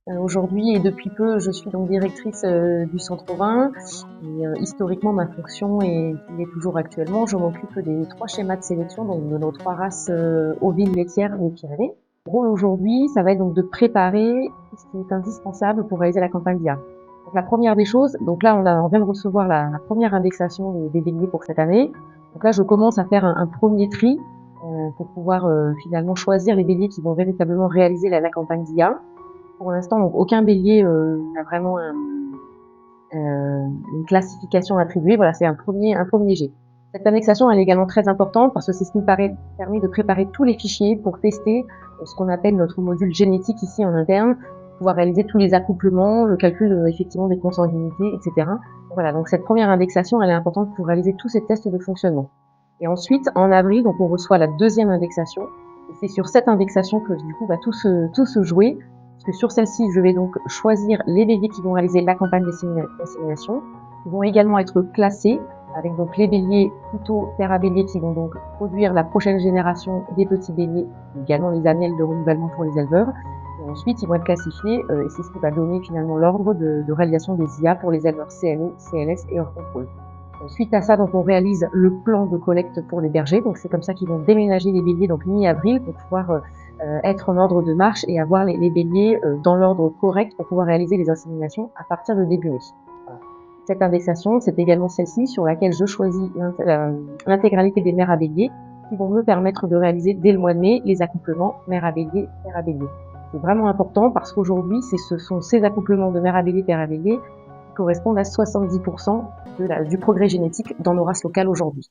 Aujourd'hui et depuis peu, je suis donc directrice du Centre Vin et historiquement ma fonction qui est toujours actuellement, je m'occupe des 3 schémas de sélection, donc de nos 3 races ovines laitières des Pyrénées. Le rôle aujourd'hui, ça va être donc de préparer tout ce qui est indispensable pour réaliser la campagne d'IA. Donc la première des choses, donc là on vient de recevoir la première indexation des béliers pour cette année. Donc là je commence à faire un premier tri pour pouvoir finalement choisir les béliers qui vont véritablement réaliser la campagne d'IA. Pour l'instant, donc aucun bélier n'a vraiment une classification attribuée. Voilà, c'est un premier jet. Cette annexation elle est également très importante parce que c'est ce qui permet de préparer tous les fichiers pour tester ce qu'on appelle notre module génétique ici en interne, pouvoir réaliser tous les accouplements, le calcul effectivement des consanguinités, etc. Voilà, donc cette première indexation elle est importante pour réaliser tous ces tests de fonctionnement. Et ensuite, en avril, donc on reçoit la deuxième indexation. Et c'est sur cette indexation que du coup va tout se jouer. Parce que sur celle-ci, je vais donc choisir les béliers qui vont réaliser la campagne d'insémination. Ils vont également être classés avec donc les béliers plutôt père à bélier qui vont donc produire la prochaine génération des petits béliers, également les annuels de renouvellement pour les éleveurs. Et ensuite, ils vont être classifiés et c'est ce qui va donner finalement l'ordre de réalisation des IA pour les éleveurs CNO, CLS et hors contrôle. Suite à ça, donc on réalise le plan de collecte pour les bergers. Donc c'est comme ça qu'ils vont déménager les béliers donc mi-avril pour pouvoir être en ordre de marche et avoir les béliers dans l'ordre correct pour pouvoir réaliser les inséminations à partir de début mai. Voilà. Cette indexation, c'est également celle-ci sur laquelle je choisis l'intégralité des mères à béliers qui vont me permettre de réaliser dès le mois de mai les accouplements mère à bélier, père à bélier. C'est vraiment important parce qu'aujourd'hui, ce sont ces accouplements de mère à bélier, père à bélier qui correspondent à 70% du progrès génétique dans nos races locales aujourd'hui.